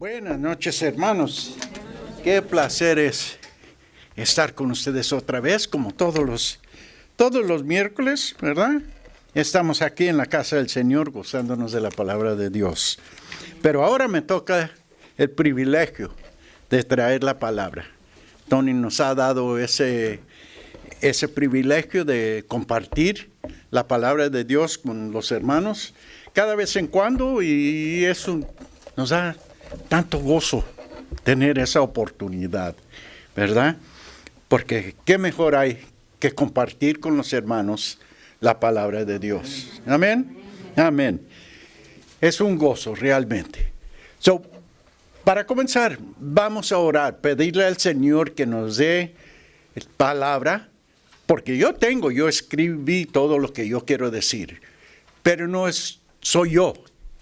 Buenas noches, hermanos. Qué placer es estar con ustedes otra vez, como todos los miércoles, ¿verdad? Estamos aquí en la casa del Señor gozándonos de la palabra de Dios. Pero ahora me toca el privilegio de traer la palabra. Tony nos ha dado ese privilegio de compartir la palabra de Dios con los hermanos cada vez en cuando, y eso nos da tanto gozo tener esa oportunidad, ¿verdad? Porque qué mejor hay que compartir con los hermanos la palabra de Dios. Amén. Amén. Es un gozo realmente. Para comenzar, vamos a orar, pedirle al Señor que nos dé palabra, porque yo escribí todo lo que yo quiero decir, pero soy yo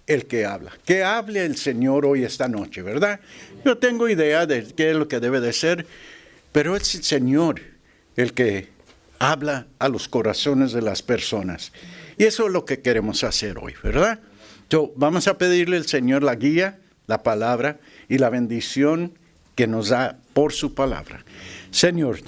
el que habla. Que hable el Señor hoy, esta noche, ¿verdad? Yo tengo idea de qué es lo que debe de ser, pero es el Señor el que habla a los corazones de las personas. Y eso es lo que queremos hacer hoy, ¿verdad? Vamos a pedirle al Señor la guía, la palabra y la bendición que nos da por su palabra. Señor,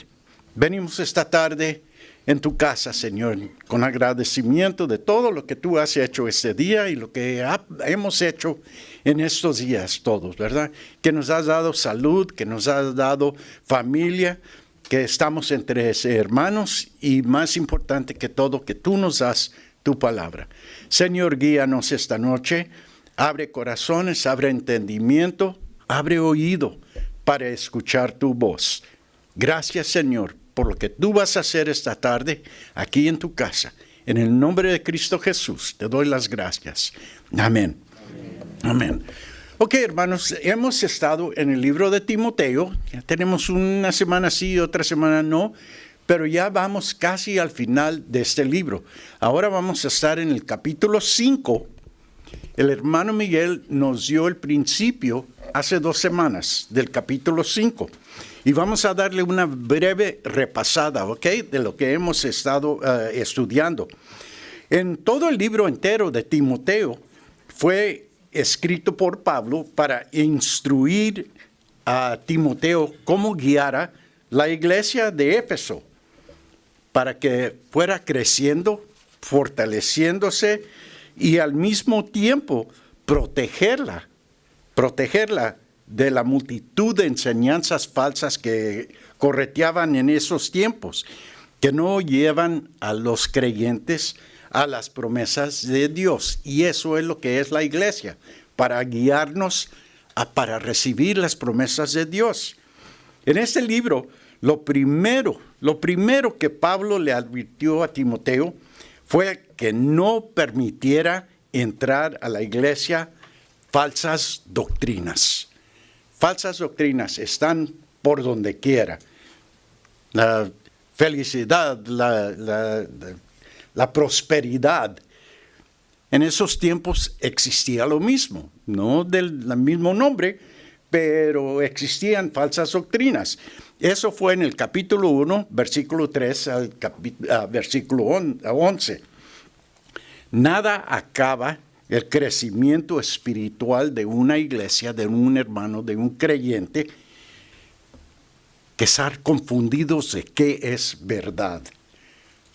venimos esta tarde en tu casa, Señor, con agradecimiento de todo lo que tú has hecho este día y lo que hemos hecho en estos días todos, ¿verdad? Que nos has dado salud, que nos has dado familia, que estamos entre hermanos y más importante que todo, que tú nos das tu palabra. Señor, guíanos esta noche, abre corazones, abre entendimiento, abre oído para escuchar tu voz. Gracias, Señor, por lo que tú vas a hacer esta tarde aquí en tu casa. En el nombre de Cristo Jesús, te doy las gracias. Amén. Amén. Ok, hermanos, hemos estado en el libro de Timoteo. Ya tenemos una semana sí, otra semana no, pero ya vamos casi al final de este libro. Ahora vamos a estar en el capítulo 5. El hermano Miguel nos dio el principio hace 2 semanas del capítulo 5. Y vamos a darle una breve repasada, ¿ok? De lo que hemos estado estudiando. En todo el libro entero de Timoteo fue escrito por Pablo para instruir a Timoteo cómo guiara la iglesia de Éfeso, para que fuera creciendo, fortaleciéndose y al mismo tiempo protegerla de la multitud de enseñanzas falsas que correteaban en esos tiempos, que no llevan a los creyentes a las promesas de Dios. Y eso es lo que es la iglesia, para guiarnos para recibir las promesas de Dios. En este libro, lo primero que Pablo le advirtió a Timoteo fue que no permitiera entrar a la iglesia falsas doctrinas. Falsas doctrinas están por donde quiera. La felicidad, la prosperidad. En esos tiempos existía lo mismo, no del mismo nombre, pero existían falsas doctrinas. Eso fue en el capítulo 1, versículo 3 al versículo 11. Nada acaba el crecimiento espiritual de una iglesia, de un hermano, de un creyente, que estar confundidos de qué es verdad.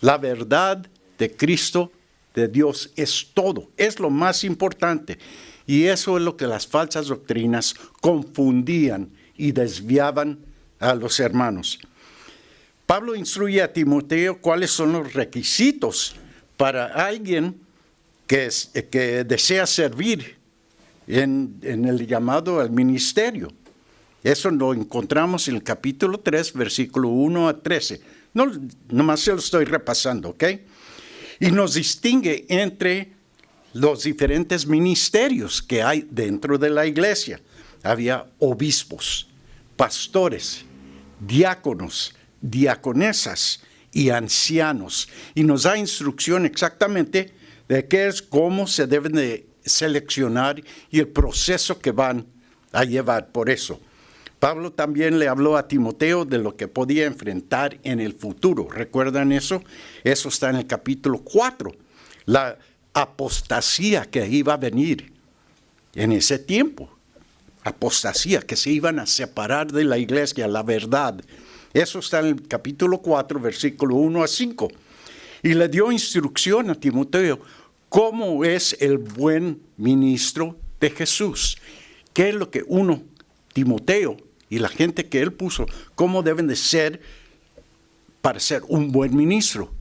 La verdad de Cristo, de Dios, es todo, es lo más importante. Y eso es lo que las falsas doctrinas confundían y desviaban a los hermanos. Pablo instruye a Timoteo cuáles son los requisitos para alguien que desea servir en el llamado al ministerio. Eso lo encontramos en el capítulo 3, versículo 1 a 13. No, nomás se lo estoy repasando, ¿ok? Y nos distingue entre los diferentes ministerios que hay dentro de la iglesia. Había obispos, pastores, diáconos, diaconesas y ancianos. Y nos da instrucción exactamente de cómo se deben de seleccionar y el proceso que van a llevar por eso. Pablo también le habló a Timoteo de lo que podía enfrentar en el futuro. ¿Recuerdan eso? Eso está en el capítulo 4. La apostasía que iba a venir en ese tiempo. apostasía, que se iban a separar de la iglesia, la verdad. Eso está en el capítulo 4, versículo 1 a 5. Y le dio instrucción a Timoteo cómo es el buen ministro de Jesús. ¿Qué es lo que Timoteo y la gente que él puso, cómo deben de ser para ser un buen ministro?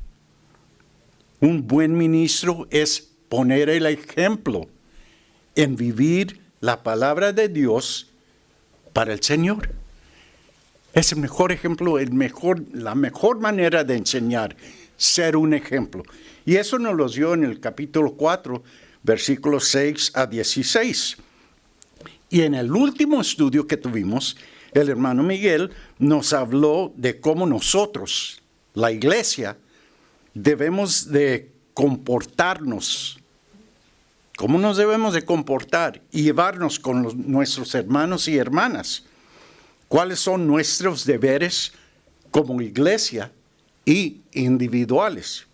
Un buen ministro es poner el ejemplo en vivir la palabra de Dios para el Señor. Es el mejor ejemplo, la mejor manera de enseñar, ser un ejemplo. Y eso nos lo dio en el capítulo 4, versículos 6 a 16. Y en el último estudio que tuvimos, el hermano Miguel nos habló de cómo nosotros, la iglesia, debemos de comportarnos. ¿Cómo nos debemos de comportar y llevarnos con nuestros hermanos y hermanas? ¿Cuáles son nuestros deberes como iglesia y individuales?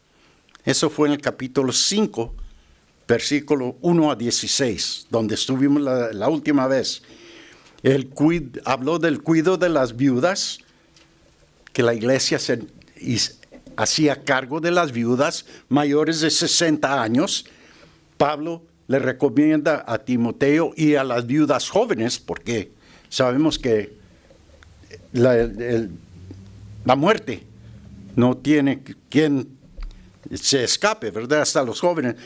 Eso fue en el capítulo 5, versículo 1 a 16, donde estuvimos la última vez. Habló del cuidado de las viudas, que la iglesia hacía cargo de las viudas mayores de 60 años. Pablo le recomienda a Timoteo y a las viudas jóvenes, porque sabemos que la muerte no tiene quien se escape, ¿verdad? Hasta los jóvenes.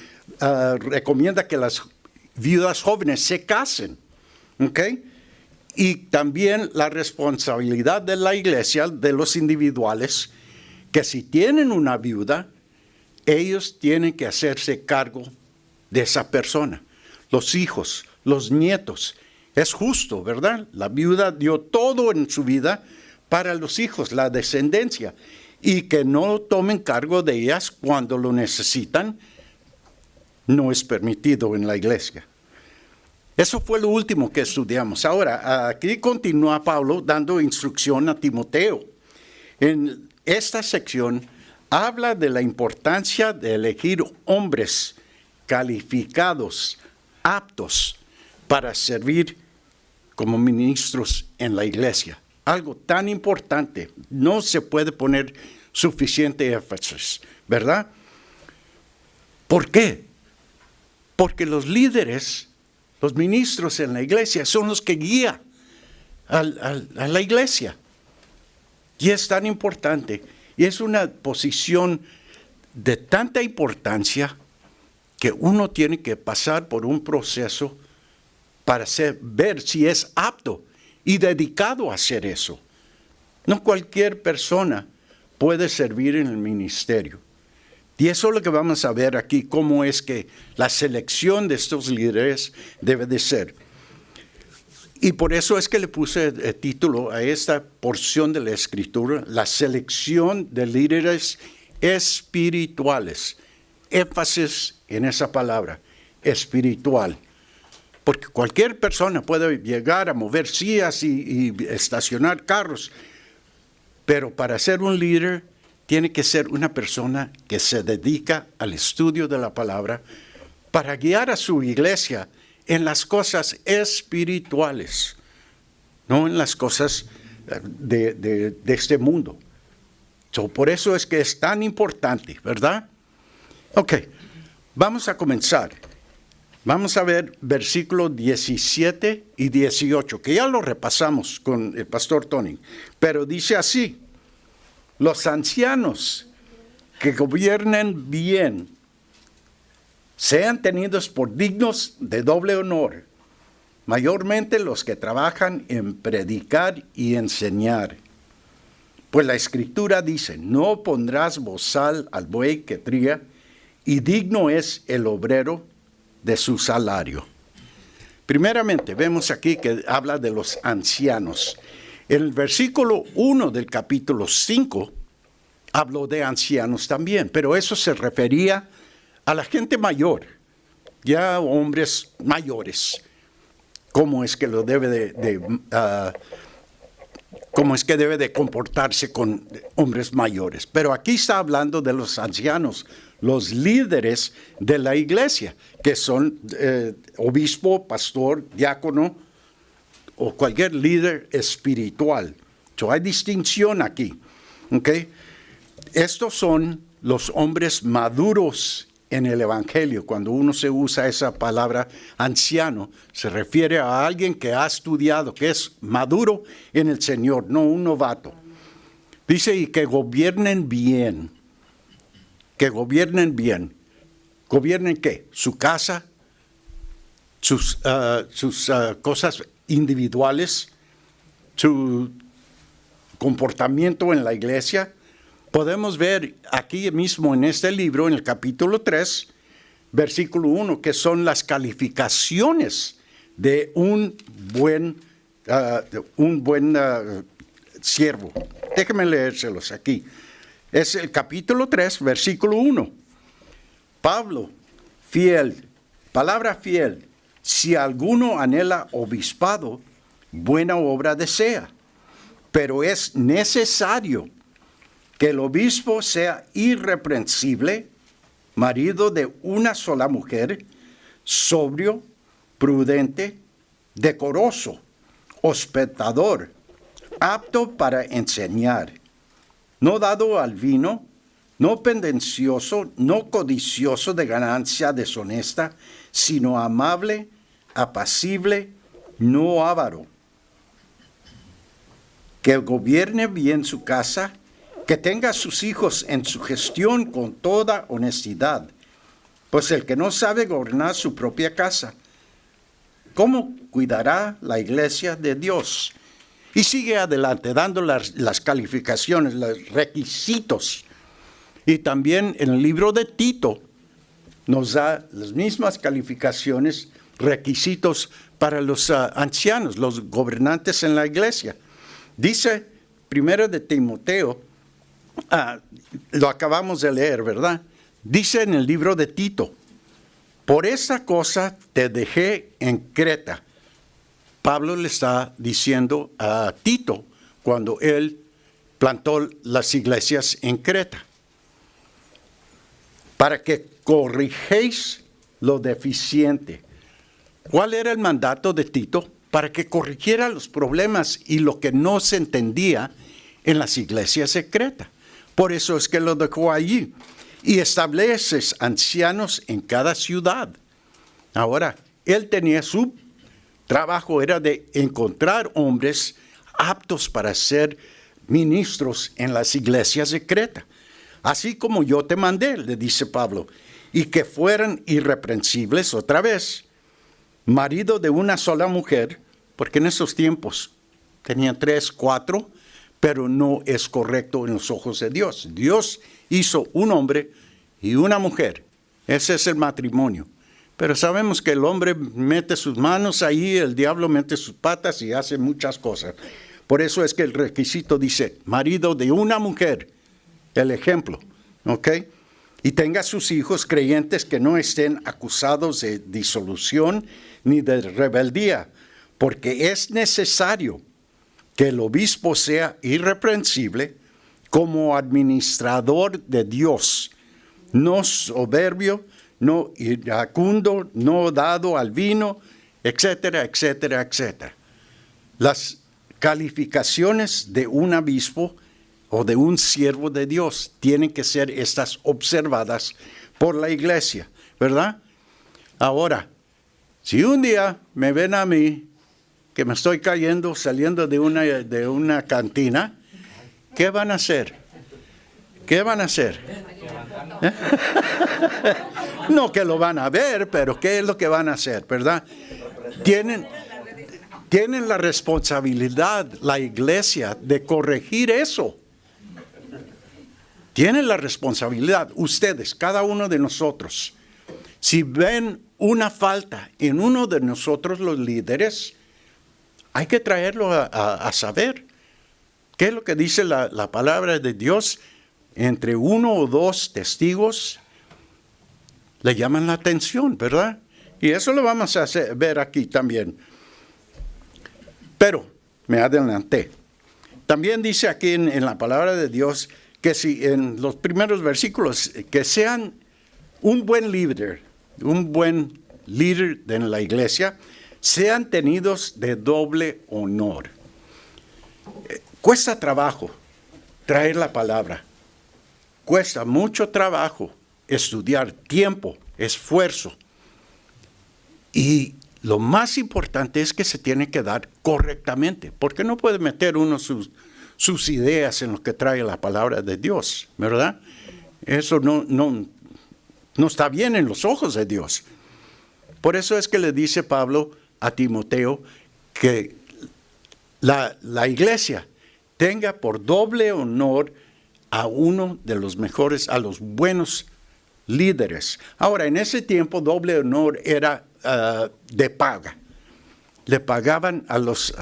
Recomienda que las viudas jóvenes se casen, ¿ok? Y también la responsabilidad de la iglesia, de los individuales, que si tienen una viuda, ellos tienen que hacerse cargo de esa persona. Los hijos, los nietos. Es justo, ¿verdad? La viuda dio todo en su vida para los hijos, la descendencia. Y que no tomen cargo de ellas cuando lo necesitan, no es permitido en la iglesia. Eso fue lo último que estudiamos. Ahora, aquí continúa Pablo dando instrucción a Timoteo. En esta sección habla de la importancia de elegir hombres calificados, aptos para servir como ministros en la iglesia. Algo tan importante, no se puede poner suficiente énfasis, ¿verdad? ¿Por qué? Porque los líderes, los ministros en la iglesia son los que guían a la iglesia. Y es tan importante, y es una posición de tanta importancia que uno tiene que pasar por un proceso para ver si es apto y dedicado a hacer eso. No cualquier persona puede servir en el ministerio. Y eso es lo que vamos a ver aquí, cómo es que la selección de estos líderes debe de ser. Y por eso es que le puse el título a esta porción de la Escritura, la selección de líderes espirituales. Énfasis en esa palabra, espiritual. Porque cualquier persona puede llegar a mover sillas y estacionar carros, pero para ser un líder tiene que ser una persona que se dedica al estudio de la palabra para guiar a su iglesia en las cosas espirituales, no en las cosas de este mundo. Por eso es que es tan importante, ¿verdad? Ok, vamos a comenzar. Vamos a ver versículos 17 y 18, que ya lo repasamos con el pastor Tony, pero dice así: los ancianos que gobiernen bien sean tenidos por dignos de doble honor, mayormente los que trabajan en predicar y enseñar. Pues la Escritura dice: no pondrás bozal al buey que tría, y digno es el obrero de su salario. Primeramente, vemos aquí que habla de los ancianos. En el versículo 1 del capítulo 5, habló de ancianos también, pero eso se refería a la gente mayor, ya hombres mayores. ¿Cómo es que cómo es que debe de comportarse con hombres mayores? Pero aquí está hablando de los ancianos, los líderes de la iglesia, que son obispo, pastor, diácono, o cualquier líder espiritual. So, hay distinción aquí. ¿Okay? Estos son los hombres maduros en el Evangelio. Cuando uno se usa esa palabra anciano, se refiere a alguien que ha estudiado, que es maduro en el Señor, no un novato. Dice, y que gobiernen bien. Que gobiernen bien. ¿Gobiernen qué? Su casa, sus cosas individuales, su comportamiento en la iglesia. Podemos ver aquí mismo en este libro, en el capítulo 3, versículo 1, que son las calificaciones de un buen siervo. Déjenme leérselos aquí. Es el capítulo 3, versículo 1. Pablo, fiel, palabra fiel, si alguno anhela obispado, buena obra desea, pero es necesario que el obispo sea irreprensible, marido de una sola mujer, sobrio, prudente, decoroso, hospedador, apto para enseñar, no dado al vino, no pendencioso, no codicioso de ganancia deshonesta, sino amable, apacible, no avaro, que gobierne bien su casa, que tenga a sus hijos en su gestión con toda honestidad. Pues el que no sabe gobernar su propia casa, ¿cómo cuidará la iglesia de Dios? Y sigue adelante, dando las calificaciones, los requisitos. Y también en el libro de Tito nos da las mismas calificaciones, requisitos para los ancianos, los gobernantes en la iglesia. Dice, primero de Timoteo, lo acabamos de leer, ¿verdad? Dice en el libro de Tito, por esa cosa te dejé en Creta. Pablo le está diciendo a Tito cuando él plantó las iglesias en Creta, para que corrigéis lo deficiente. ¿Cuál era el mandato de Tito? Para que corrigiera los problemas y lo que no se entendía en las iglesias de Creta. Por eso es que lo dejó allí. Y estableces ancianos en cada ciudad. Ahora, él tenía su trabajo, era de encontrar hombres aptos para ser ministros en las iglesias de Creta. Así como yo te mandé, le dice Pablo, y que fueran irreprensibles otra vez, marido de una sola mujer, porque en esos tiempos tenían 3, 4, pero no es correcto en los ojos de Dios. Dios hizo un hombre y una mujer. Ese es el matrimonio. Pero sabemos que el hombre mete sus manos ahí, el diablo mete sus patas y hace muchas cosas. Por eso es que el requisito dice, marido de una mujer, el ejemplo, ¿ok? Y tenga sus hijos creyentes que no estén acusados de disolución ni de rebeldía, porque es necesario que el obispo sea irreprensible como administrador de Dios, no soberbio, no iracundo, no dado al vino, etcétera, etcétera, etcétera. Las calificaciones de un obispo o de un siervo de Dios tienen que ser estas observadas por la iglesia, ¿verdad? Ahora, si un día me ven a mí que me estoy cayendo, saliendo de una cantina, ¿qué van a hacer? ¿Qué van a hacer? No que lo van a ver, pero ¿qué es lo que van a hacer, verdad? Tienen la responsabilidad, la iglesia, de corregir eso. Tienen la responsabilidad, ustedes, cada uno de nosotros. Si ven una falta en uno de nosotros, los líderes, hay que traerlo a saber. ¿Qué es lo que dice la palabra de Dios? Entre 1 o 2 testigos le llaman la atención, ¿verdad? Y eso lo vamos a ver aquí también. Pero, me adelanté. También dice aquí en la palabra de Dios que si en los primeros versículos, que sean un buen líder en la iglesia, sean tenidos de doble honor. Cuesta trabajo traer la palabra. Cuesta mucho trabajo estudiar, tiempo, esfuerzo. Y lo más importante es que se tiene que dar correctamente, porque no puede meter uno sus ideas en lo que trae la palabra de Dios, ¿verdad? Eso no está bien en los ojos de Dios. Por eso es que le dice Pablo a Timoteo que la iglesia tenga por doble honor a uno de los mejores, a los buenos líderes. Ahora, en ese tiempo, doble honor era de paga. Le pagaban a los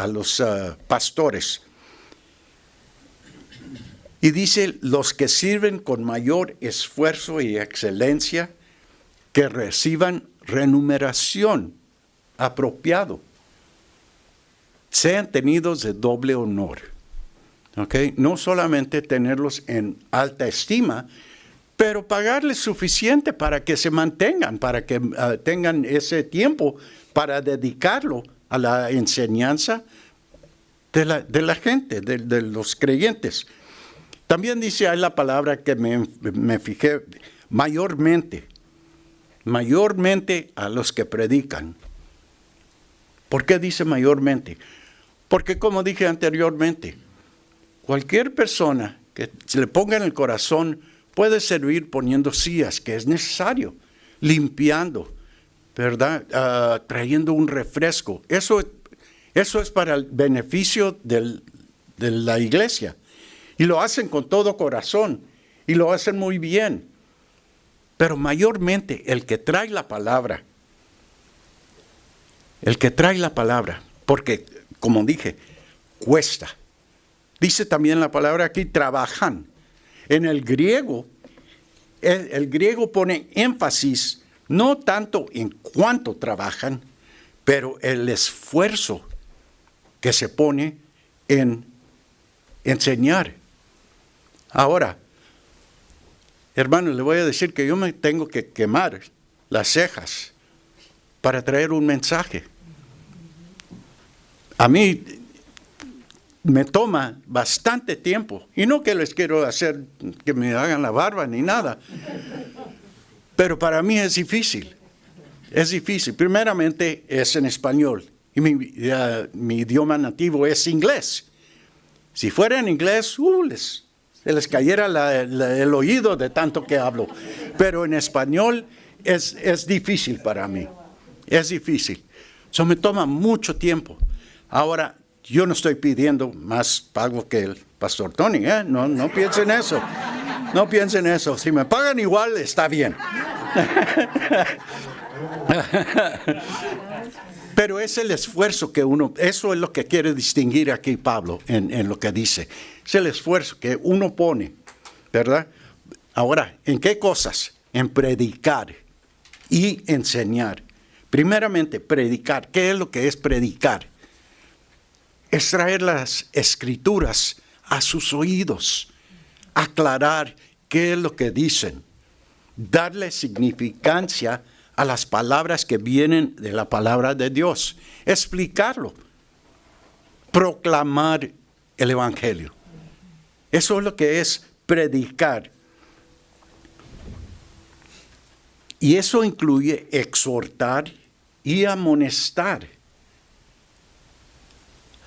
pastores. Y dice, los que sirven con mayor esfuerzo y excelencia, que reciban remuneración apropiado. Sean tenidos de doble honor. ¿Okay? No solamente tenerlos en alta estima, pero pagarles suficiente para que se mantengan, para que tengan ese tiempo para dedicarlo a la enseñanza de la gente, de los creyentes. También dice ahí la palabra que me fijé, mayormente a los que predican. ¿Por qué dice mayormente? Porque como dije anteriormente, cualquier persona que se le ponga en el corazón puede servir poniendo sillas, que es necesario, limpiando, ¿verdad? Trayendo un refresco. Eso es para el beneficio de la iglesia. Y lo hacen con todo corazón, y lo hacen muy bien. Pero mayormente el que trae la palabra, porque como dije, cuesta. Dice también la palabra aquí, trabajan. En el griego, el griego pone énfasis no tanto en cuánto trabajan, pero el esfuerzo que se pone en enseñar. Ahora, hermano, le voy a decir que yo me tengo que quemar las cejas para traer un mensaje. A mí me toma bastante tiempo. Y no que les quiero hacer que me hagan la barba ni nada. Pero para mí es difícil. Es difícil. Primeramente es en español. Y mi idioma nativo es inglés. Si fuera en inglés, se les cayera el oído de tanto que hablo. Pero en español es difícil para mí. Es difícil. Eso me toma mucho tiempo. Ahora, yo no estoy pidiendo más pago que el pastor Tony, ¿eh? No piensen eso. No piensen eso. Si me pagan igual, está bien. Pero es el esfuerzo que eso es lo que quiere distinguir aquí Pablo en lo que dice. Es el esfuerzo que uno pone, ¿verdad? Ahora, ¿en qué cosas? En predicar y enseñar. Primeramente, predicar. ¿Qué es lo que es predicar? Es traer las escrituras a sus oídos, aclarar qué es lo que dicen, darle significancia a las palabras que vienen de la palabra de Dios, explicarlo, proclamar el evangelio. Eso es lo que es predicar. Y eso incluye exhortar y amonestar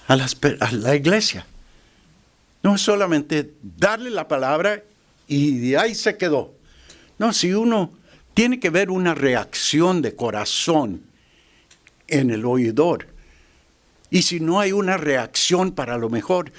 a la iglesia. No es solamente darle la palabra y de ahí se quedó. No, si uno tiene que ver una reacción de corazón en el oidor. Y si no hay una reacción, para lo mejor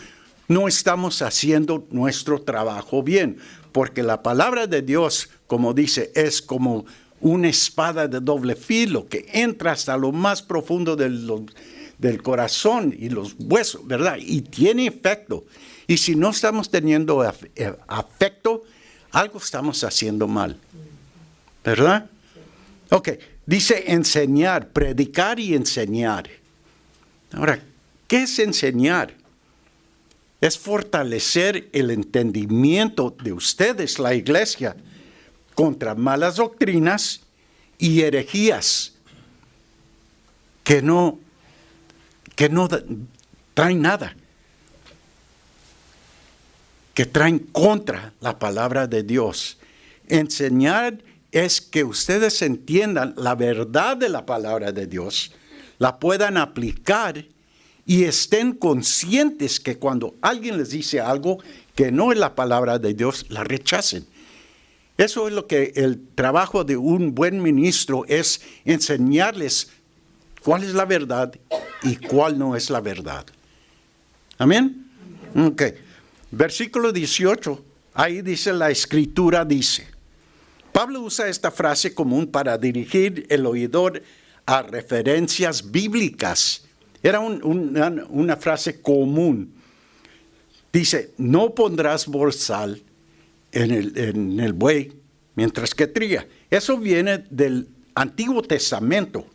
no estamos haciendo nuestro trabajo bien. Porque la palabra de Dios, como dice, es como una espada de doble filo que entra hasta lo más profundo del corazón y los huesos, ¿verdad? Y tiene efecto. Y si no estamos teniendo afecto, algo estamos haciendo mal, ¿verdad? Ok, dice enseñar, predicar y enseñar. Ahora, ¿qué es enseñar? Es fortalecer el entendimiento de ustedes, la iglesia, contra malas doctrinas y herejías que no que no traen nada, que traen contra la palabra de Dios. Enseñar es que ustedes entiendan la verdad de la palabra de Dios, la puedan aplicar y estén conscientes que cuando alguien les dice algo que no es la palabra de Dios, la rechacen. Eso es lo que el trabajo de un buen ministro es, enseñarles cuál es la verdad y cuál no es la verdad. ¿Amén? Ok. Versículo 18, ahí dice, la Escritura dice. Pablo usa esta frase común para dirigir el oidor a referencias bíblicas. Era una frase común. Dice, no pondrás bozal en el buey mientras que trilla. Eso viene del Antiguo Testamento.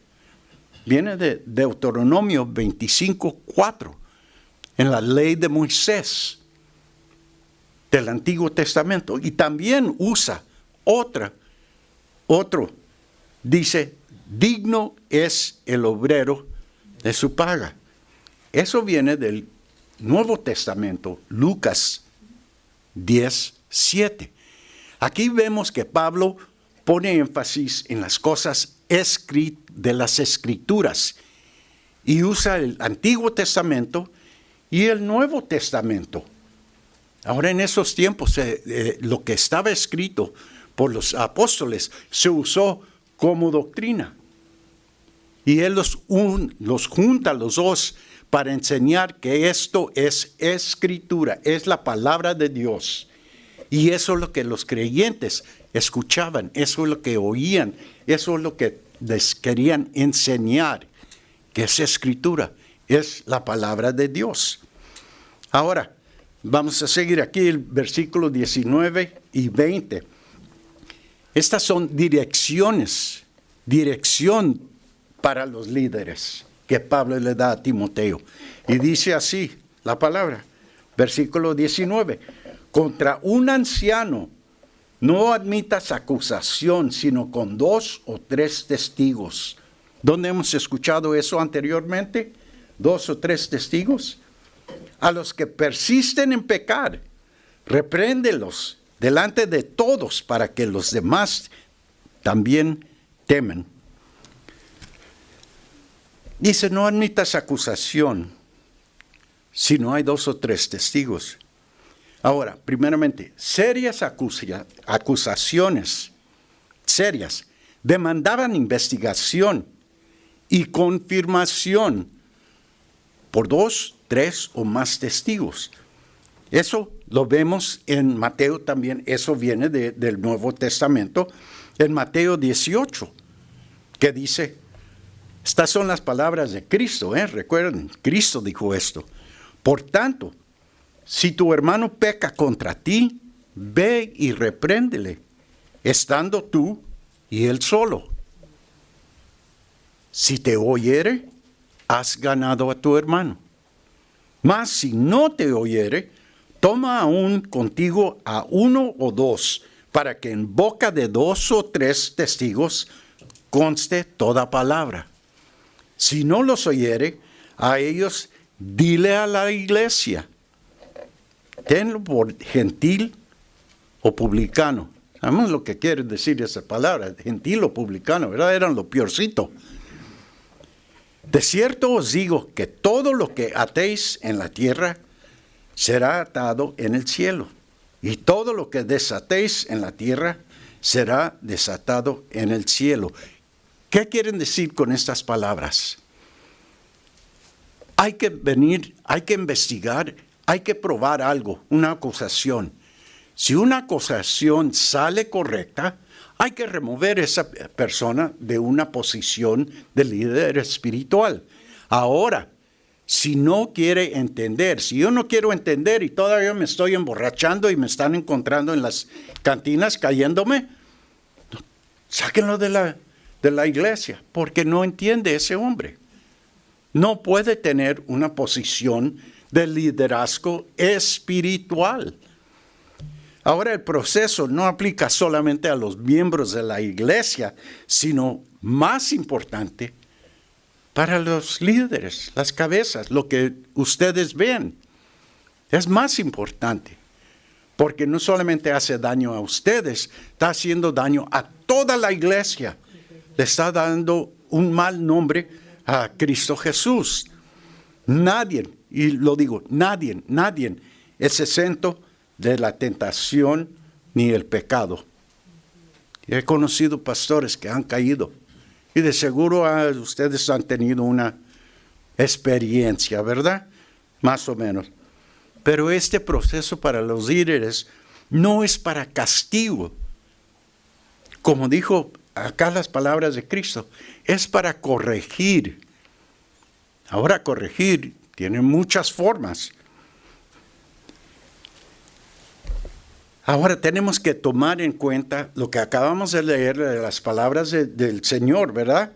Viene de Deuteronomio 25:4, en la ley de Moisés del Antiguo Testamento. Y también usa otro. Dice, digno es el obrero de su paga. Eso viene del Nuevo Testamento, Lucas 10:7. Aquí vemos que Pablo pone énfasis en las cosas de las Escrituras y usa el Antiguo Testamento y el Nuevo Testamento. Ahora en esos tiempos lo que estaba escrito por los apóstoles se usó como doctrina. Y él los junta los dos para enseñar que esto es Escritura, es la palabra de Dios. Y eso es lo que los creyentes escuchaban, eso es lo que oían, eso es lo que les querían enseñar, que es Escritura, es la palabra de Dios. Ahora, vamos a seguir aquí el versículo 19 y 20. Estas son dirección para los líderes que Pablo le da a Timoteo. Y dice así la palabra, versículo 19. Contra un anciano no admitas acusación, sino con 2 o 3 testigos. ¿Dónde hemos escuchado eso anteriormente? 2 o 3 testigos. A los que persisten en pecar, repréndelos delante de todos para que los demás también temen. Dice, no admitas acusación si no hay 2 o 3 testigos. Ahora, primeramente, serias acusaciones, serias, demandaban investigación y confirmación por 2, 3 o más testigos. Eso lo vemos en Mateo también, eso viene del Nuevo Testamento, en Mateo 18, que dice, estas son las palabras de Cristo, recuerden, Cristo dijo esto. Por tanto, si tu hermano peca contra ti, ve y repréndele, estando tú y él solo. Si te oyere, has ganado a tu hermano. Mas si no te oyere, toma aún contigo a 1 o 2, para que en boca de 2 o 3 testigos conste toda palabra. Si no los oyere, a ellos dile a la iglesia. Tenlo por gentil o publicano. Sabemos lo que quiere decir esa palabra, gentil o publicano, ¿verdad? Eran lo peorcito. De cierto os digo que todo lo que atéis en la tierra será atado en el cielo, y todo lo que desatéis en la tierra será desatado en el cielo. ¿Qué quieren decir con estas palabras? Hay que investigar, hay que probar algo, una acusación. Si una acusación sale correcta, hay que remover a esa persona de una posición de líder espiritual. Ahora, si no quiere entender, si yo no quiero entender y todavía me estoy emborrachando y me están encontrando en las cantinas cayéndome, sáquenlo de la iglesia, porque no entiende ese hombre. No puede tener una posición de liderazgo espiritual. Ahora el proceso no aplica solamente a los miembros de la iglesia, sino más importante, para los líderes, las cabezas, lo que ustedes ven. Es más importante, porque no solamente hace daño a ustedes, está haciendo daño a toda la iglesia. Le está dando un mal nombre a Cristo Jesús. Nadie, y lo digo, nadie es exento de la tentación ni el pecado. He conocido pastores que han caído y de seguro ustedes han tenido una experiencia, ¿verdad? Más o menos. Pero este proceso para los líderes no es para castigo. Como dijo acá las palabras de Cristo, es para corregir. Ahora corregir tiene muchas formas. Ahora tenemos que tomar en cuenta lo que acabamos de leer de las palabras del Señor, ¿verdad?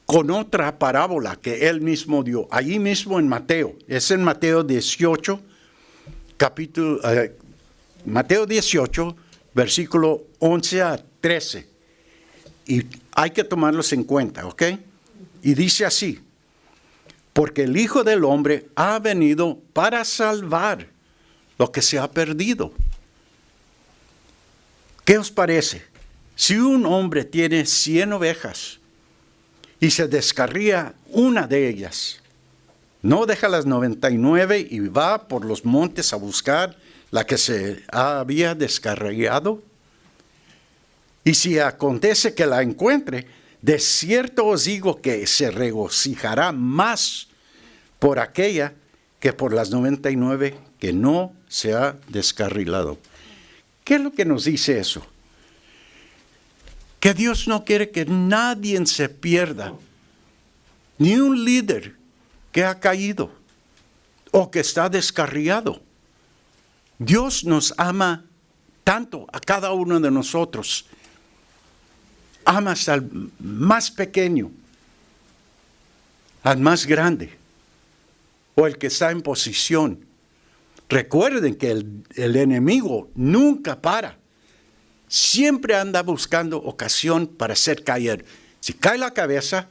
Con otra parábola que Él mismo dio, allí mismo en Mateo. Es en Mateo 18, Mateo 18, versículo 11 a 13. Y hay que tomarlos en cuenta, ¿ok? Y dice así: porque el Hijo del Hombre ha venido para salvar lo que se ha perdido. ¿Qué os parece? Si un hombre tiene 100 ovejas y se descarría una de ellas, ¿no deja las 99 y va por los montes a buscar la que se había descarriado? Y si acontece que la encuentre, de cierto os digo que se regocijará más por aquella que por las 99 que no se ha descarrilado. ¿Qué es lo que nos dice eso? Que Dios no quiere que nadie se pierda, ni un líder que ha caído o que está descarriado. Dios nos ama tanto a cada uno de nosotros. Ama hasta al más pequeño, al más grande, o el que está en posición. Recuerden que el enemigo nunca para. Siempre anda buscando ocasión para hacer caer. Si cae la cabeza,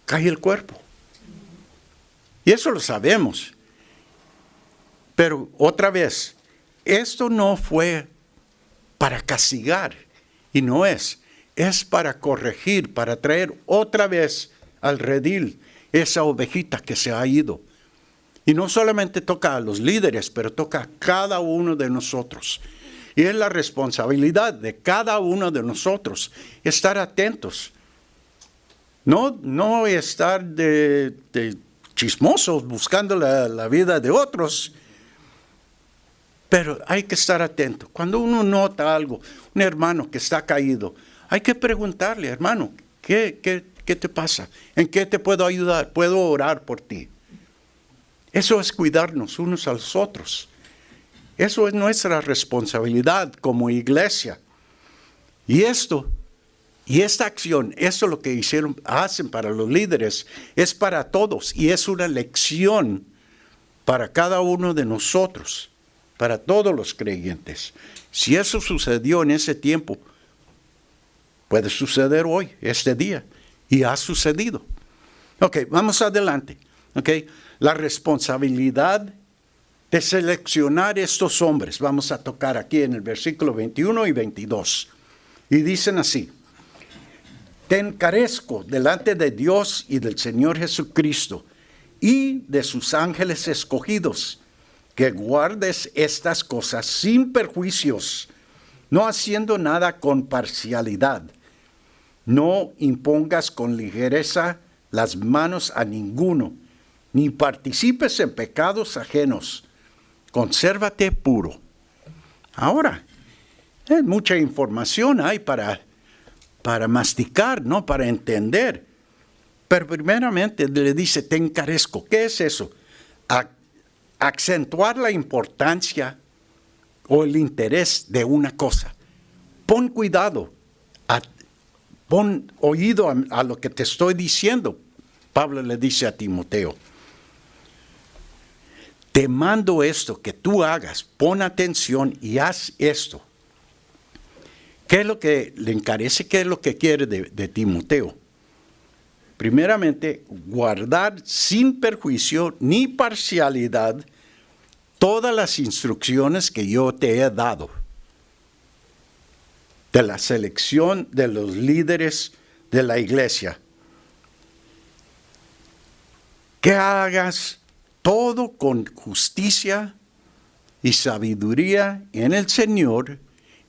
cae el cuerpo. Y eso lo sabemos. Pero otra vez, esto no fue para castigar, y no es. Es para corregir, para traer otra vez al redil esa ovejita que se ha ido. Y no solamente toca a los líderes, pero toca a cada uno de nosotros. Y es la responsabilidad de cada uno de nosotros estar atentos. No estar de chismosos buscando la vida de otros. Pero hay que estar atento. Cuando uno nota algo, un hermano que está caído, hay que preguntarle: hermano, ¿qué te pasa? ¿En qué te puedo ayudar? ¿Puedo orar por ti? Eso es cuidarnos unos a los otros. Eso es nuestra responsabilidad como iglesia. Y esta acción, esto lo que hacen para los líderes, es para todos. Y es una lección para cada uno de nosotros, para todos los creyentes. Si eso sucedió en ese tiempo, puede suceder hoy, este día, y ha sucedido. Ok, vamos adelante. Ok, la responsabilidad de seleccionar estos hombres. Vamos a tocar aquí en el versículo 21 y 22. Y dicen así: te encarezco delante de Dios y del Señor Jesucristo y de sus ángeles escogidos, que guardes estas cosas sin perjuicios, no haciendo nada con parcialidad. No impongas con ligereza las manos a ninguno, ni participes en pecados ajenos. Consérvate puro. Ahora, mucha información hay para masticar, ¿no? Para entender. Pero primeramente le dice: te encarezco. ¿Qué es eso? Acentuar la importancia o el interés de una cosa. Pon cuidado. Pon oído a lo que te estoy diciendo. Pablo le dice a Timoteo: te mando esto que tú hagas, pon atención y haz esto. ¿Qué es lo que le encarece? ¿Qué es lo que quiere de Timoteo? primeramente, guardar sin perjuicio ni parcialidad todas las instrucciones que yo te he dado, de la selección de los líderes de la iglesia. Que hagas todo con justicia y sabiduría en el Señor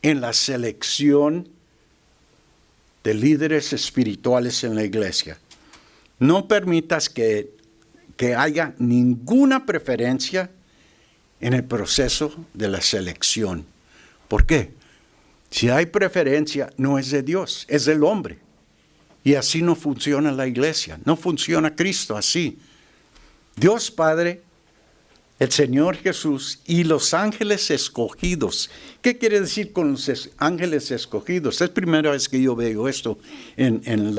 en la selección de líderes espirituales en la iglesia. No permitas que haya ninguna preferencia en el proceso de la selección. ¿Por qué? Si hay preferencia, no es de Dios, es del hombre. Y así no funciona la iglesia, no funciona Cristo así. Dios Padre, el Señor Jesús y los ángeles escogidos. ¿Qué quiere decir con los ángeles escogidos? Es la primera vez que yo veo esto en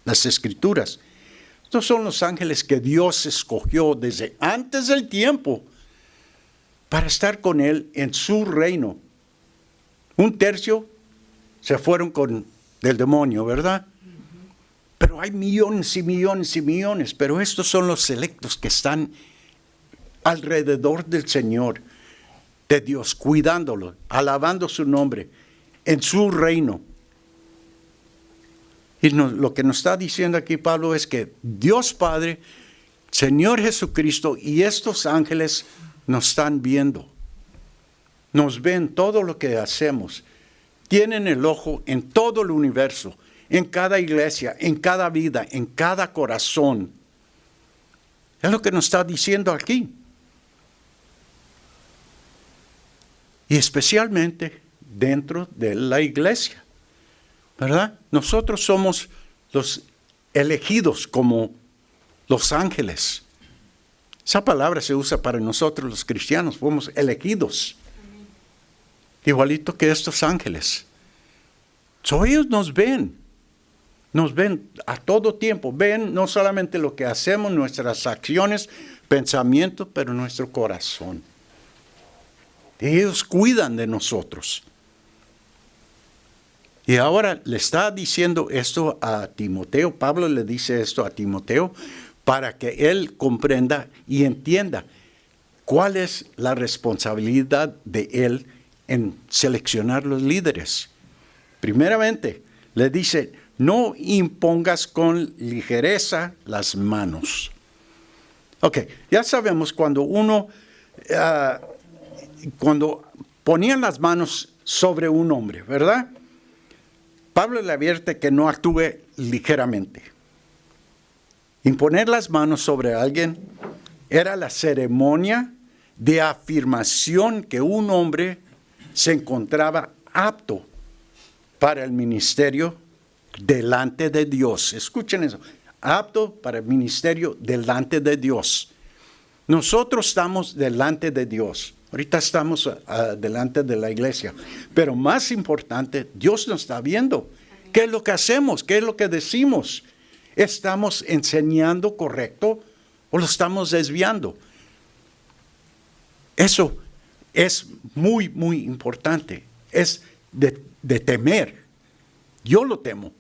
las Escrituras. Estos son los ángeles que Dios escogió desde antes del tiempo para estar con Él en su reino. Un tercio se fueron con del demonio, ¿verdad? Pero hay millones y millones y millones, pero estos son los selectos que están alrededor del Señor, de Dios, cuidándolo, alabando su nombre, en su reino. Y lo que nos está diciendo aquí Pablo es que Dios Padre, Señor Jesucristo y estos ángeles nos están viendo. Nos ven todo lo que hacemos. Tienen el ojo en todo el universo, en cada iglesia, en cada vida, en cada corazón. Es lo que nos está diciendo aquí. Y especialmente dentro de la iglesia, ¿verdad? Nosotros somos los elegidos como los ángeles. Esa palabra se usa para nosotros los cristianos, fuimos elegidos. Igualito que estos ángeles. Ellos nos ven a todo tiempo, ven no solamente lo que hacemos, nuestras acciones, pensamientos, pero nuestro corazón. Ellos cuidan de nosotros. Y ahora le está diciendo esto a Timoteo, Pablo le dice esto a Timoteo, para que él comprenda y entienda cuál es la responsabilidad de él en seleccionar los líderes. Primeramente, le dice, no impongas con ligereza las manos. Ok, ya sabemos cuando cuando ponían las manos sobre un hombre, ¿verdad? Pablo le advierte que no actúe ligeramente. Imponer las manos sobre alguien era la ceremonia de afirmación que un hombre se encontraba apto para el ministerio delante de Dios. Escuchen eso, apto para el ministerio delante de Dios. Nosotros estamos delante de Dios. Ahorita estamos delante de la iglesia. Pero más importante, Dios nos está viendo. ¿Qué es lo que hacemos? ¿Qué es lo que decimos? ¿Estamos enseñando correcto o lo estamos desviando? Eso es muy, muy importante. Es de temer. Yo lo temo.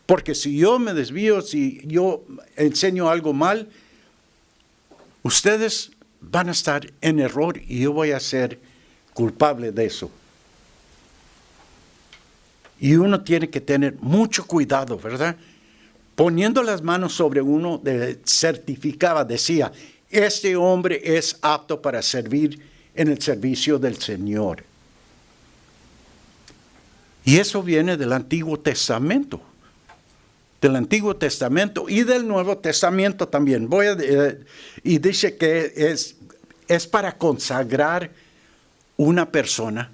Porque si yo me desvío, si yo enseño algo mal, ustedes van a estar en error y yo voy a ser culpable de eso. Y uno tiene que tener mucho cuidado, ¿verdad? Poniendo las manos sobre uno, certificaba, decía, este hombre es apto para servir en el servicio del Señor. Y eso viene del Antiguo Testamento. Del Antiguo Testamento y del Nuevo Testamento también. Y dice que es para consagrar una persona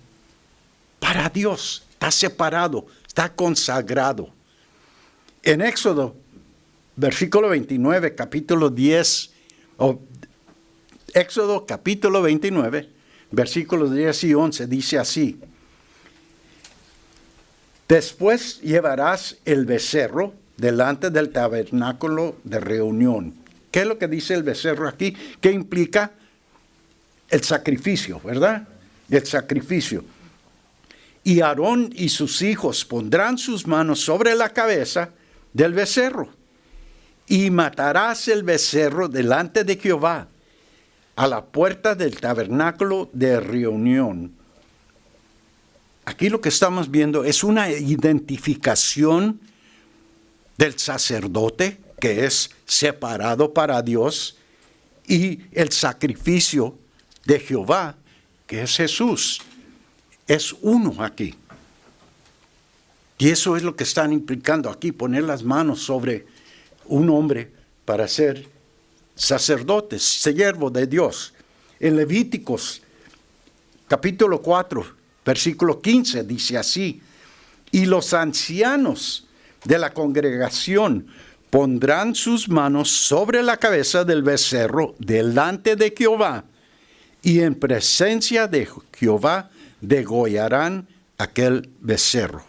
para Dios. Está separado, está consagrado. En Éxodo, versículo 29, capítulo 10, Éxodo capítulo 29, versículos 10 y 11, dice así. Después llevarás el becerro delante del tabernáculo de reunión. ¿Qué es lo que dice el becerro aquí? ¿Qué implica? El sacrificio, ¿verdad? El sacrificio. Y Aarón y sus hijos pondrán sus manos sobre la cabeza del becerro. Y matarás el becerro delante de Jehová, a la puerta del tabernáculo de reunión. Aquí lo que estamos viendo es una identificación del sacerdote, que es separado para Dios, y el sacrificio de Jehová, que es Jesús. Es uno aquí. Y eso es lo que están implicando aquí, poner las manos sobre un hombre para ser sacerdote, siervo de Dios. En Levíticos, capítulo 4, versículo 15, dice así: y los ancianos de la congregación pondrán sus manos sobre la cabeza del becerro delante de Jehová, y en presencia de Jehová degollarán aquel becerro.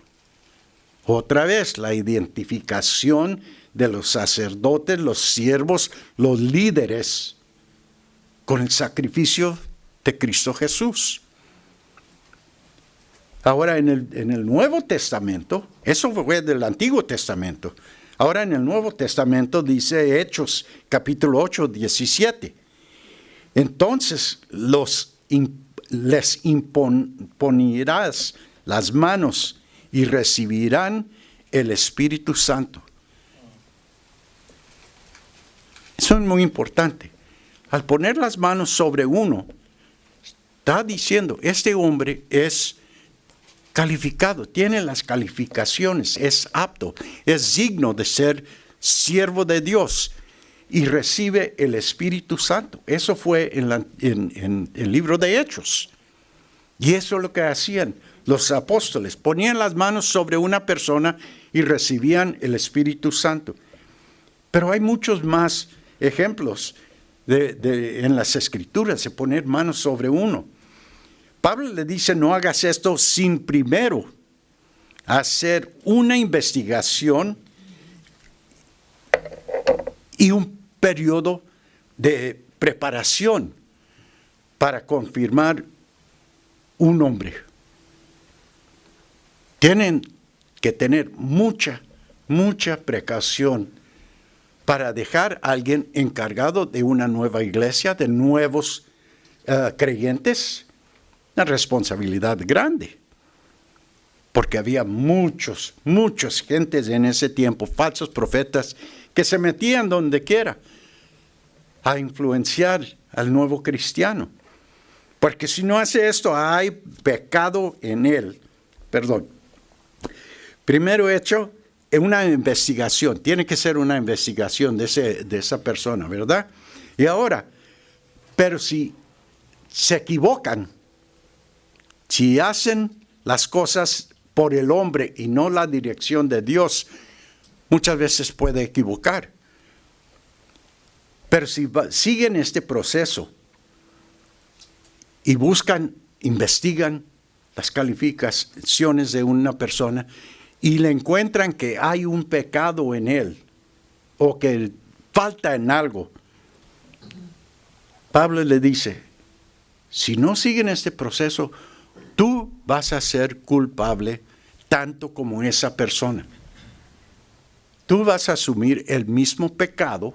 Otra vez la identificación de los sacerdotes, los siervos, los líderes, con el sacrificio de Cristo Jesús. Ahora en el Nuevo Testamento, eso fue del Antiguo Testamento. Ahora en el Nuevo Testamento dice Hechos capítulo 8, 17. Entonces les imponirás las manos y recibirán el Espíritu Santo. Eso es muy importante. Al poner las manos sobre uno, está diciendo, este hombre es calificado, tiene las calificaciones, es apto, es digno de ser siervo de Dios y recibe el Espíritu Santo. Eso fue en el libro de Hechos. Y eso es lo que hacían los apóstoles. Ponían las manos sobre una persona y recibían el Espíritu Santo. Pero hay muchos más ejemplos en las Escrituras de poner manos sobre uno. Pablo le dice, no hagas esto sin primero hacer una investigación y un periodo de preparación para confirmar un nombre. Tienen que tener mucha precaución para dejar a alguien encargado de una nueva iglesia, de nuevos creyentes. Una responsabilidad grande, porque había muchos gentes en ese tiempo, falsos profetas, que se metían donde quiera a influenciar al nuevo cristiano. Porque si no hace esto, hay pecado en él. Perdón. Primero hecho, una investigación. Tiene que ser una investigación de esa persona, ¿verdad? Y ahora, pero si se equivocan, si hacen las cosas por el hombre y no la dirección de Dios, muchas veces puede equivocar. Pero si siguen este proceso y investigan las calificaciones de una persona y le encuentran que hay un pecado en él o que falta en algo, Pablo le dice, si no siguen este proceso, tú vas a ser culpable tanto como esa persona. Tú vas a asumir el mismo pecado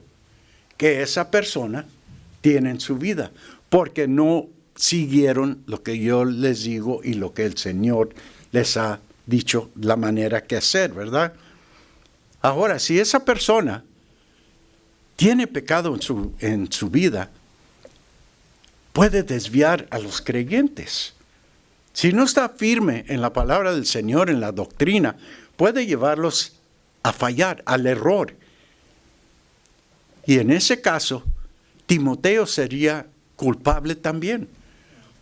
que esa persona tiene en su vida, porque no siguieron lo que yo les digo y lo que el Señor les ha dicho, la manera que hacer, ¿verdad? Ahora, si esa persona tiene pecado en su vida, puede desviar a los creyentes. Si no está firme en la palabra del Señor, en la doctrina, puede llevarlos a fallar, al error. Y en ese caso, Timoteo sería culpable también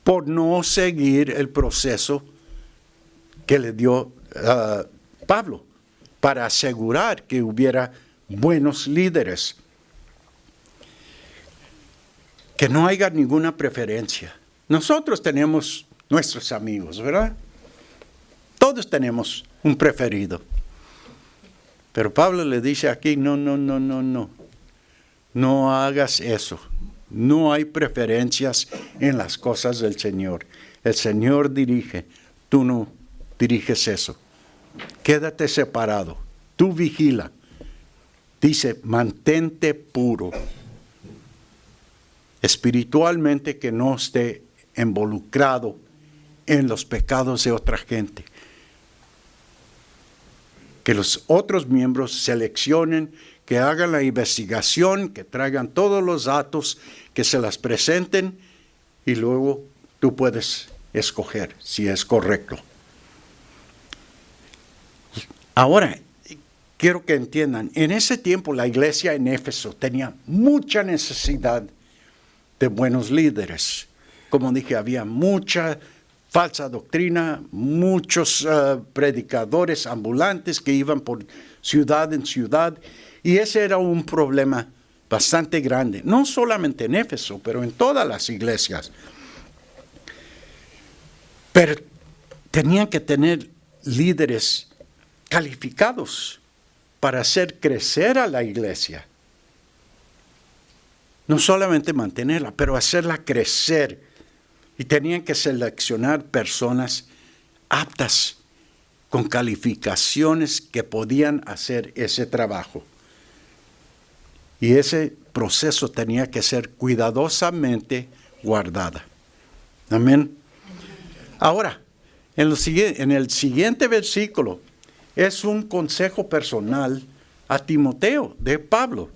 por no seguir el proceso que le dio Pablo para asegurar que hubiera buenos líderes. Que no haya ninguna preferencia. Nosotros tenemos nuestros amigos, ¿verdad? Todos tenemos un preferido. Pero Pablo le dice aquí, no. No hagas eso. No hay preferencias en las cosas del Señor. El Señor dirige, tú no diriges eso. Quédate separado. Tú vigila dice, mantente puro. Espiritualmente, que no esté involucrado en los pecados de otra gente. Que los otros miembros seleccionen, que hagan la investigación, que traigan todos los datos, que se las presenten y luego tú puedes escoger si es correcto. Ahora, quiero que entiendan, en ese tiempo la iglesia en Éfeso tenía mucha necesidad de buenos líderes. Como dije, había mucha falsa doctrina, muchos predicadores ambulantes que iban por ciudad en ciudad, y ese era un problema bastante grande, no solamente en Éfeso, pero en todas las iglesias. Pero tenían que tener líderes calificados para hacer crecer a la iglesia. No solamente mantenerla, pero hacerla crecer. Y tenían que seleccionar personas aptas, con calificaciones que podían hacer ese trabajo. Y ese proceso tenía que ser cuidadosamente guardada. Amén. Ahora, en el siguiente versículo, es un consejo personal a Timoteo de Pablo.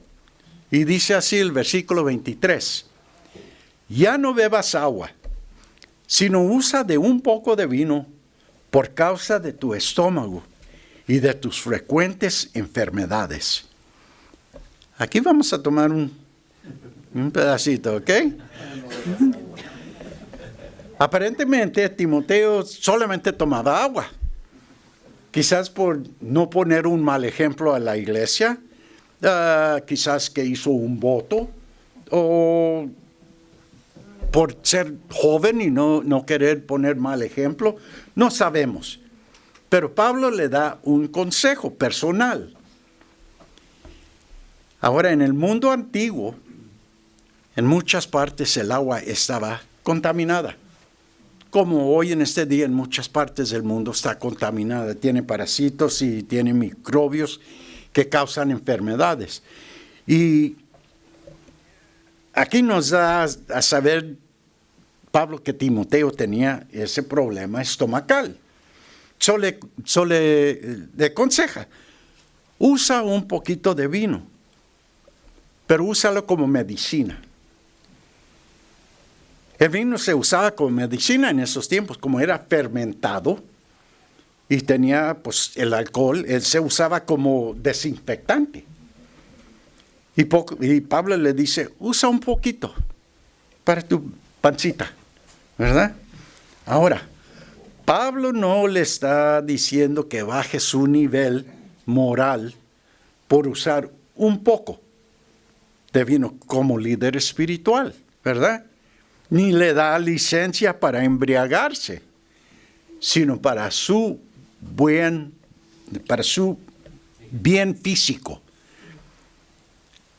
Y dice así el versículo 23. Ya no bebas agua, sino usa de un poco de vino por causa de tu estómago y de tus frecuentes enfermedades. Aquí vamos a tomar un pedacito, ¿ok? Aparentemente Timoteo solamente tomaba agua. Quizás por no poner un mal ejemplo a la iglesia, quizás que hizo un voto, o por ser joven y no querer poner mal ejemplo, no sabemos. Pero Pablo le da un consejo personal. Ahora, en el mundo antiguo, en muchas partes el agua estaba contaminada. Como hoy en este día en muchas partes del mundo está contaminada. Tiene parásitos y tiene microbios que causan enfermedades. Y aquí nos da a saber Pablo que Timoteo tenía ese problema estomacal. Solo le aconseja, usa un poquito de vino, pero úsalo como medicina. El vino se usaba como medicina en esos tiempos, como era fermentado y tenía pues el alcohol, él se usaba como desinfectante. Y Pablo le dice, usa un poquito para tu pancita, ¿verdad? Ahora, Pablo no le está diciendo que baje su nivel moral por usar un poco de vino como líder espiritual, ¿verdad? Ni le da licencia para embriagarse, sino para su bien físico.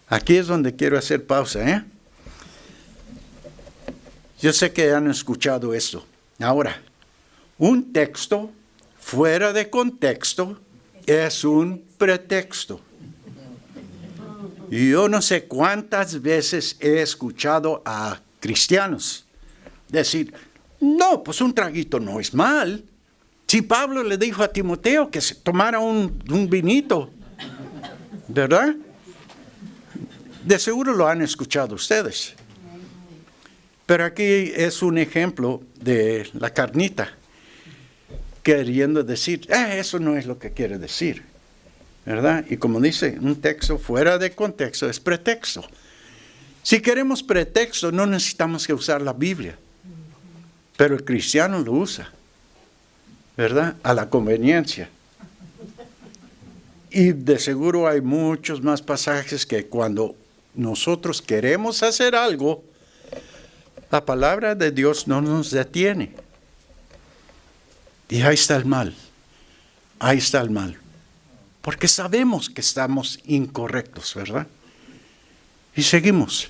Aquí es donde quiero hacer pausa, Yo sé que han escuchado esto. Ahora, un texto fuera de contexto es un pretexto. Y yo no sé cuántas veces he escuchado a cristianos decir, no, pues un traguito no es mal. Si Pablo le dijo a Timoteo que se tomara un vinito, ¿verdad? De seguro lo han escuchado ustedes. Pero aquí es un ejemplo de la carnita, queriendo decir, eso no es lo que quiere decir, ¿verdad? Y como dice, un texto fuera de contexto es pretexto. Si queremos pretexto, no necesitamos que usar la Biblia, pero el cristiano lo usa, ¿verdad? A la conveniencia. Y de seguro hay muchos más pasajes que cuando nosotros queremos hacer algo, la palabra de Dios no nos detiene. Y ahí está el mal. Ahí está el mal. Porque sabemos que estamos incorrectos, ¿verdad? Y seguimos.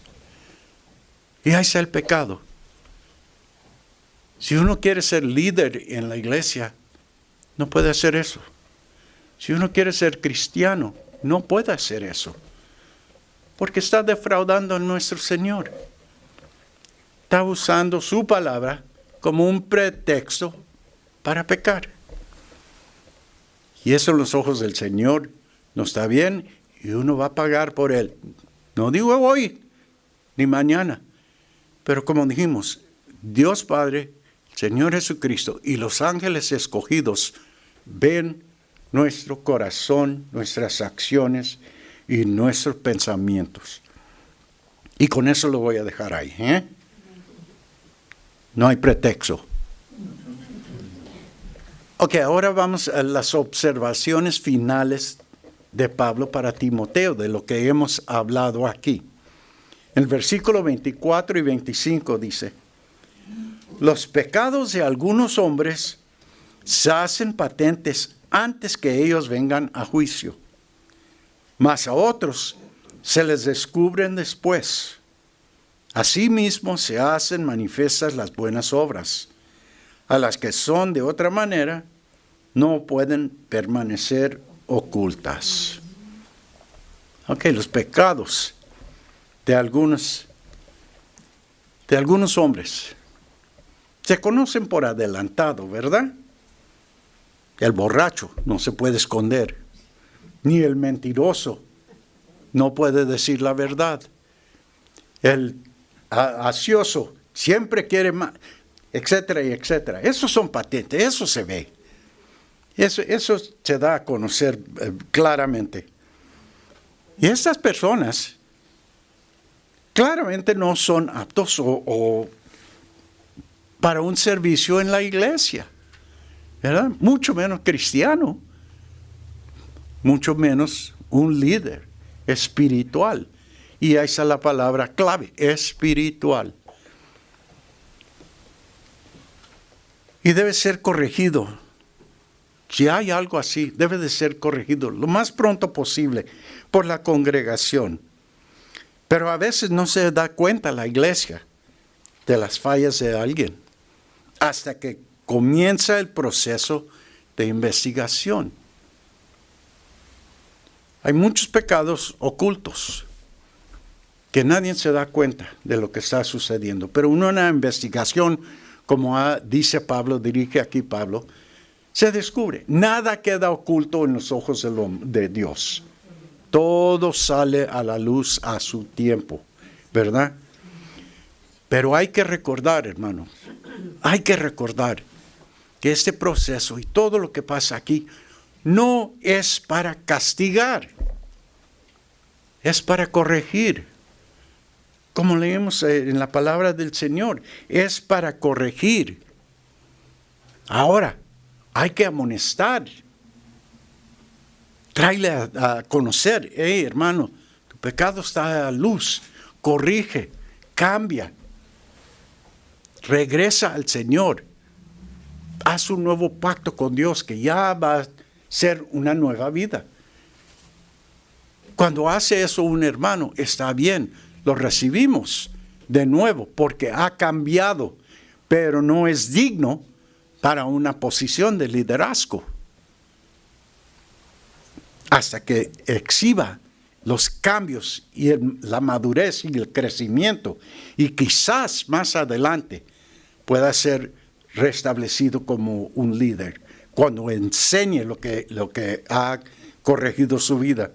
Y ahí está el pecado. Si uno quiere ser líder en la iglesia, no puede hacer eso. Si uno quiere ser cristiano, no puede hacer eso. Porque está defraudando a nuestro Señor. Está usando su palabra como un pretexto para pecar. Y eso en los ojos del Señor no está bien y uno va a pagar por él. No digo hoy ni mañana, pero como dijimos, Dios Padre, Señor Jesucristo y los ángeles escogidos ven nuestro corazón, nuestras acciones y nuestros pensamientos. Y con eso lo voy a dejar ahí. No hay pretexto. Ok, ahora vamos a las observaciones finales de Pablo para Timoteo, de lo que hemos hablado aquí. En el versículo 24 y 25 dice: los pecados de algunos hombres se hacen patentes antes que ellos vengan a juicio, mas a otros se les descubren después. Asimismo se hacen manifiestas las buenas obras, a las que son de otra manera, no pueden permanecer ocultas. Ok, los pecados de algunos hombres se conocen por adelantado, ¿verdad? El borracho no se puede esconder, ni el mentiroso no puede decir la verdad. El ansioso siempre quiere más, etcétera y etcétera. Esos son patentes, eso se ve. Eso se da a conocer claramente. Y estas personas claramente no son aptos o para un servicio en la iglesia, ¿verdad? Mucho menos cristiano, mucho menos un líder espiritual. Y esa es la palabra clave, espiritual. Y debe ser corregido. Si hay algo así, debe de ser corregido lo más pronto posible por la congregación. Pero a veces no se da cuenta la iglesia de las fallas de alguien hasta que comienza el proceso de investigación. Hay muchos pecados ocultos que nadie se da cuenta de lo que está sucediendo. Pero una investigación, como dice Pablo, dirige aquí Pablo, se descubre. Nada queda oculto en los ojos de Dios. Todo sale a la luz a su tiempo, ¿verdad? Pero hay que recordar, hermanos, hay que recordar que este proceso y todo lo que pasa aquí no es para castigar, es para corregir. Como leemos en la palabra del Señor, es para corregir. Ahora, hay que amonestar. Tráele a conocer, hey hermano, tu pecado está a luz, corrige, cambia, regresa al Señor, haz un nuevo pacto con Dios que ya va a ser una nueva vida. Cuando hace eso un hermano, está bien, lo recibimos de nuevo porque ha cambiado, pero no es digno para una posición de liderazgo. Hasta que exhiba los cambios y la madurez y el crecimiento, y quizás más adelante pueda ser restablecido como un líder, cuando enseñe lo que ha corregido su vida.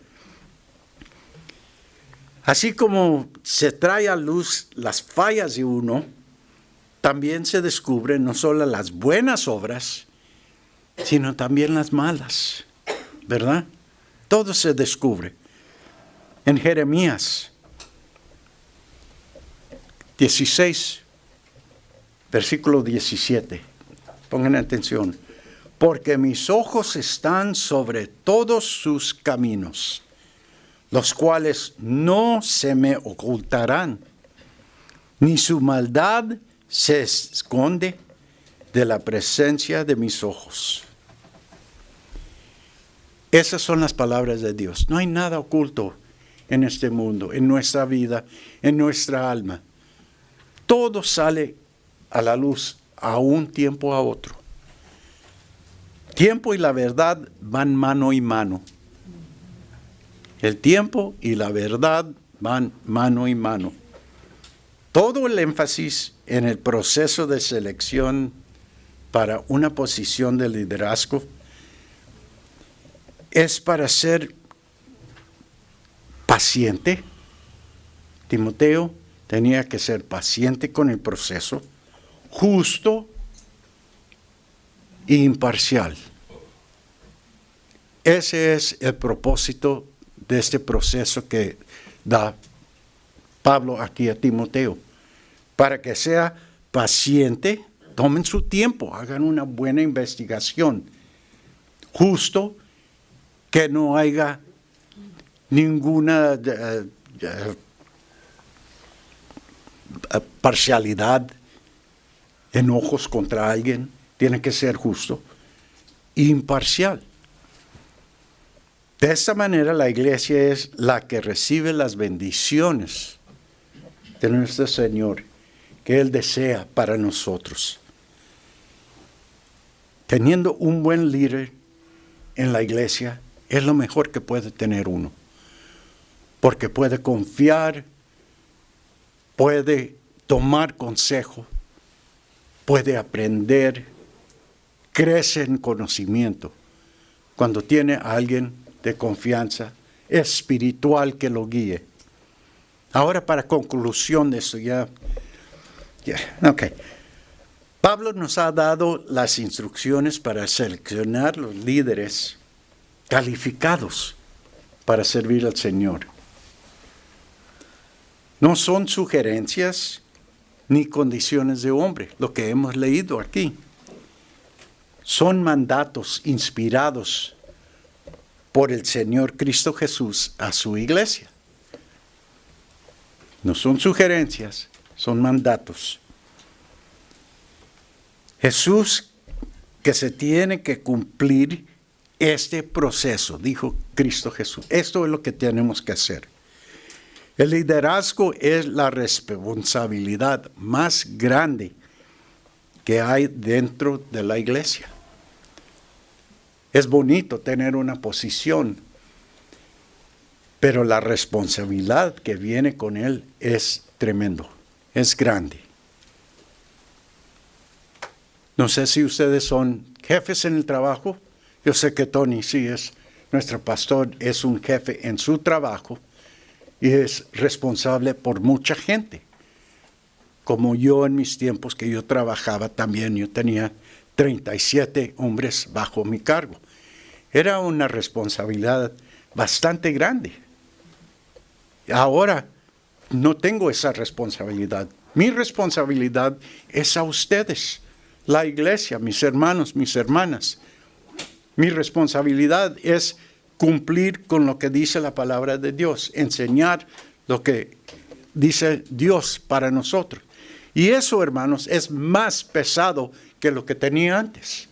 Así como se trae a luz las fallas de uno, también se descubren no solo las buenas obras, sino también las malas, ¿verdad? Todo se descubre. En Jeremías 16, versículo 17. Pongan atención. Porque mis ojos están sobre todos sus caminos, los cuales no se me ocultarán, ni su maldad se esconde de la presencia de mis ojos. Esas son las palabras de Dios. No hay nada oculto en este mundo, en nuestra vida, en nuestra alma. Todo sale a la luz a un tiempo a otro. Tiempo y la verdad van mano y mano. El tiempo y la verdad van mano y mano. Todo el énfasis en el proceso de selección para una posición de liderazgo es para ser paciente. Timoteo tenía que ser paciente con el proceso, justo e imparcial. Ese es el propósito de este proceso que da Pablo aquí a Timoteo, para que sea paciente, tomen su tiempo, hagan una buena investigación, justo, que no haya ninguna parcialidad, enojos contra alguien, tiene que ser justo, imparcial. De esta manera la iglesia es la que recibe las bendiciones de nuestro Señor, que Él desea para nosotros. Teniendo un buen líder en la iglesia es lo mejor que puede tener uno, porque puede confiar, puede tomar consejo, puede aprender, crece en conocimiento cuando tiene a alguien de confianza espiritual que lo guíe. Ahora, para conclusión de esto, Pablo nos ha dado las instrucciones para seleccionar los líderes calificados para servir al Señor. No son sugerencias ni condiciones de hombre, lo que hemos leído aquí. Son mandatos inspirados por el Señor Cristo Jesús a su iglesia. No son sugerencias, son mandatos. Jesús, que se tiene que cumplir este proceso, dijo Cristo Jesús. Esto es lo que tenemos que hacer. El liderazgo es la responsabilidad más grande que hay dentro de la iglesia. Es bonito tener una posición, pero la responsabilidad que viene con él es tremendo, es grande. No sé si ustedes son jefes en el trabajo. Yo sé que Tony sí es, nuestro pastor es un jefe en su trabajo y es responsable por mucha gente. Como yo en mis tiempos que yo trabajaba también, yo tenía 37 hombres bajo mi cargo. Era una responsabilidad bastante grande. Ahora no tengo esa responsabilidad. Mi responsabilidad es a ustedes, la iglesia, mis hermanos, mis hermanas. Mi responsabilidad es cumplir con lo que dice la palabra de Dios, enseñar lo que dice Dios para nosotros. Y eso, hermanos, es más pesado que lo que tenía antes.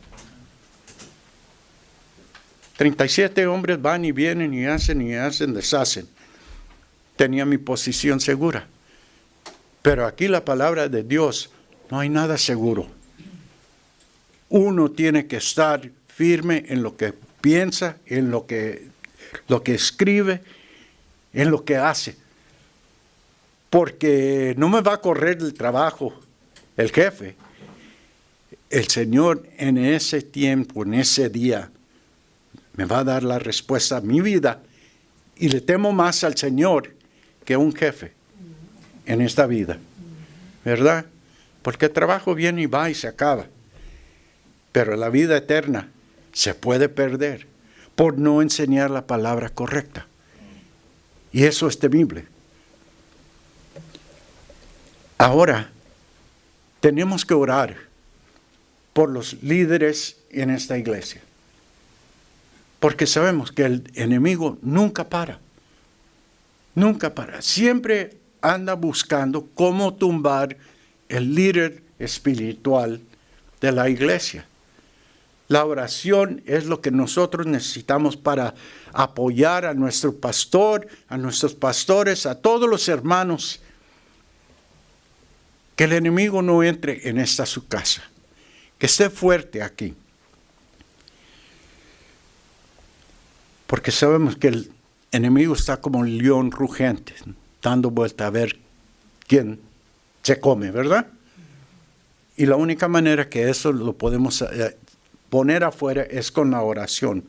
37 hombres van y vienen y hacen, deshacen. Tenía mi posición segura. Pero aquí la palabra de Dios, no hay nada seguro. Uno tiene que estar firme en lo que piensa, en lo que escribe, en lo que hace. Porque no me va a correr el trabajo el jefe. El Señor en ese tiempo, en ese día, me va a dar la respuesta a mi vida. Y le temo más al Señor que a un jefe en esta vida. ¿Verdad? Porque el trabajo viene y va y se acaba. Pero la vida eterna se puede perder por no enseñar la palabra correcta. Y eso es temible. Ahora, tenemos que orar por los líderes en esta iglesia. Porque sabemos que el enemigo nunca para. Nunca para. Siempre anda buscando cómo tumbar el líder espiritual de la iglesia. La oración es lo que nosotros necesitamos para apoyar a nuestro pastor, a nuestros pastores, a todos los hermanos. Que el enemigo no entre en esta su casa. Que esté fuerte aquí. Porque sabemos que el enemigo está como un león rugente, dando vuelta a ver quién se come, ¿verdad? Y la única manera que eso lo podemos poner afuera es con la oración.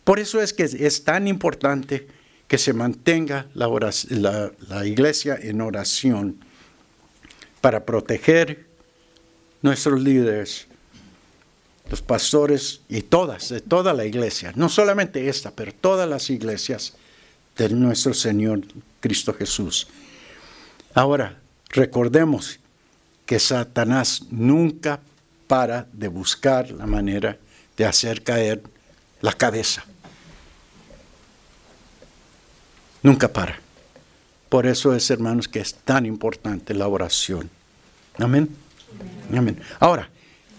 Por eso es que es tan importante que se mantenga la iglesia en oración para proteger nuestros líderes, los pastores y de toda la iglesia, no solamente esta, pero todas las iglesias de nuestro Señor Cristo Jesús. Ahora, recordemos que Satanás nunca para de buscar la manera de hacer caer la cabeza. Nunca para. Por eso es, hermanos, que es tan importante la oración. Amén. Amén. Ahora,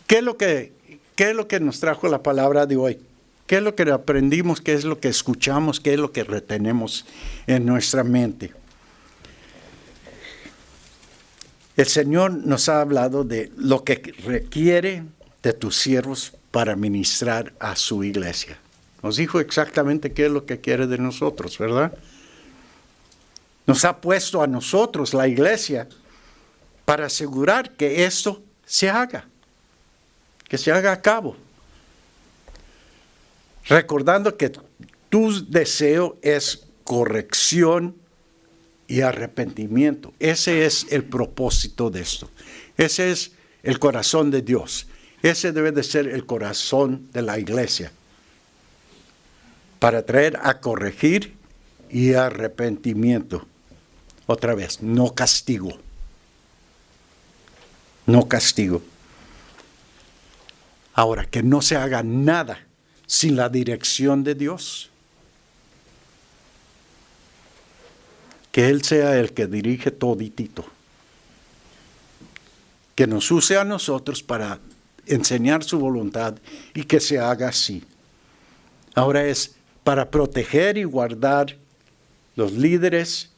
¿qué es lo que nos trajo la palabra de hoy? ¿Qué es lo que aprendimos? ¿Qué es lo que escuchamos? ¿Qué es lo que retenemos en nuestra mente? El Señor nos ha hablado de lo que requiere de tus siervos para ministrar a su iglesia. Nos dijo exactamente qué es lo que quiere de nosotros, ¿verdad? Nos ha puesto a nosotros, la iglesia, para asegurar que esto se haga, que se haga a cabo. Recordando que tu deseo es corrección y arrepentimiento. Ese es el propósito de esto. Ese es el corazón de Dios. Ese debe de ser el corazón de la iglesia. Para traer a corregir y arrepentimiento. Otra vez, no castigo. No castigo. Ahora, que no se haga nada sin la dirección de Dios. Que Él sea el que dirige toditito. Que nos use a nosotros para enseñar su voluntad y que se haga así. Ahora es para proteger y guardar los líderes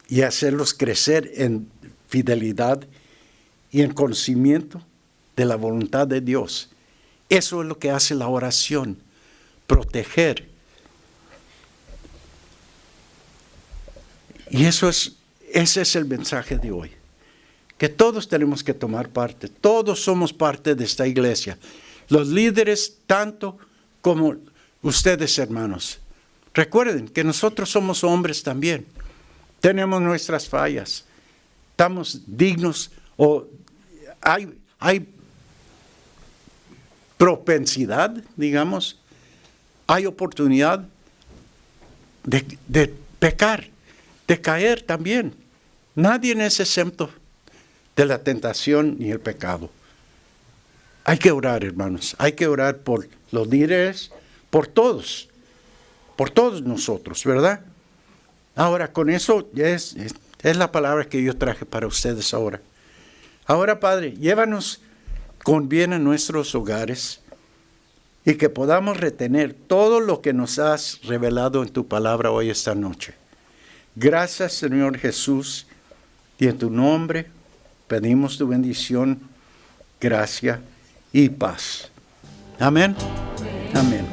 y hacerlos crecer en fidelidad y en conocimiento de la voluntad de Dios. Eso es lo que hace la oración, proteger. Y ese es el mensaje de hoy, que todos tenemos que tomar parte, todos somos parte de esta iglesia, los líderes tanto como ustedes, hermanos. Recuerden que nosotros somos hombres también, tenemos nuestras fallas, estamos dignos o hay propensidad, digamos, hay oportunidad de pecar, de caer también. Nadie es exento de la tentación y el pecado. Hay que orar, hermanos, hay que orar por los líderes, por todos nosotros, ¿verdad? Ahora, con eso es la palabra que yo traje para ustedes ahora. Ahora, Padre, llévanos con bien a nuestros hogares y que podamos retener todo lo que nos has revelado en tu palabra hoy esta noche. Gracias, Señor Jesús, y en tu nombre pedimos tu bendición, gracia y paz. Amén. Amén.